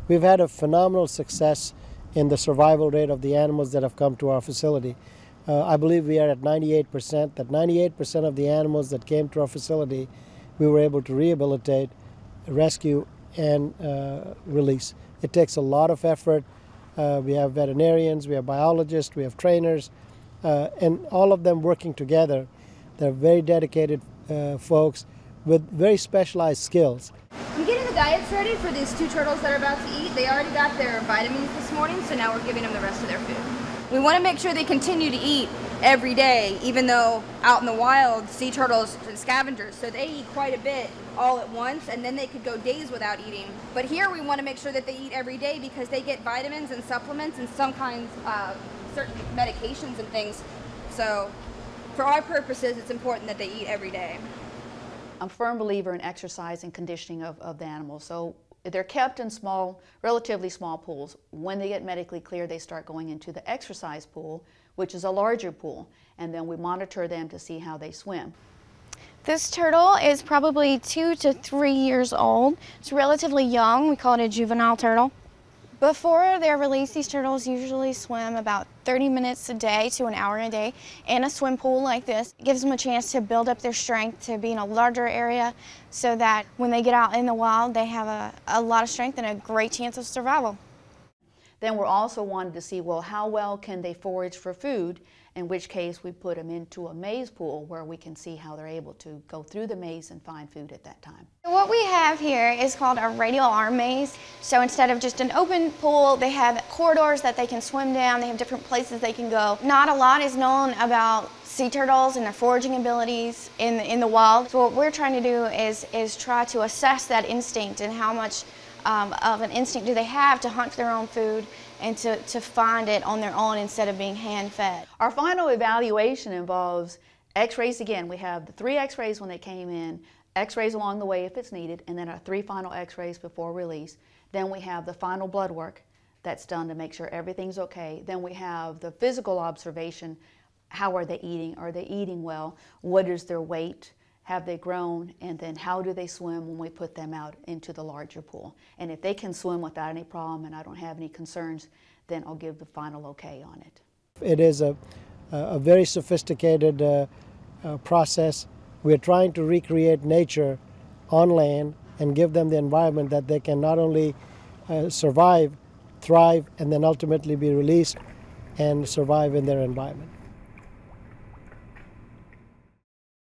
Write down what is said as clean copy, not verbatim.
we've had a phenomenal success in the survival rate of the animals that have come to our facility. I believe we are at 98%, that 98% of the animals that came to our facility we were able to rehabilitate, rescue, and release. It takes a lot of effort. We have veterinarians, we have biologists, we have trainers, and all of them working together. They're very dedicated folks with very specialized skills. I'm getting the diets ready for these 2 turtles that are about to eat. They already got their vitamins this morning, so now we're giving them the rest of their food. We want to make sure they continue to eat every day, even though out in the wild, sea turtles are scavengers, so they eat quite a bit all at once, and then they could go days without eating. But here we want to make sure that they eat every day because they get vitamins and supplements and some kinds of certain medications and things. So for our purposes, it's important that they eat every day. I'm a firm believer in exercise and conditioning of the animals. So they're kept in small, relatively small pools. When they get medically clear, they start going into the exercise pool, which is a larger pool, and then we monitor them to see how they swim. This turtle is probably 2 to 3 years old. It's relatively young. We call it a juvenile turtle. Before they're released, these turtles usually swim about 30 minutes a day to an hour a day in a swim pool like this. It gives them a chance to build up their strength, to be in a larger area, so that when they get out in the wild, they have a lot of strength and a great chance of survival. Then we're also wanting to see, well, how well can they forage for food, in which case we put them into a maze pool where we can see how they're able to go through the maze and find food at that time. What we have here is called a radial arm maze. So instead of just an open pool, they have corridors that they can swim down. They have different places they can go. Not a lot is known about sea turtles and their foraging abilities in the wild. So what we're trying to do is try to assess that instinct and how much of an instinct do they have to hunt for their own food and to find it on their own instead of being hand-fed. Our final evaluation involves x-rays. Again, we have the 3 x-rays when they came in, x-rays along the way if it's needed, and then our 3 final x-rays before release. Then we have the final blood work that's done to make sure everything's okay. Then we have the physical observation. How are they eating? Are they eating well? What is their weight? Have they grown? And then how do they swim when we put them out into the larger pool? And if they can swim without any problem and I don't have any concerns, then I'll give the final okay on it. It is a very sophisticated process. We're trying to recreate nature on land and give them the environment that they can not only survive, thrive, and then ultimately be released and survive in their environment.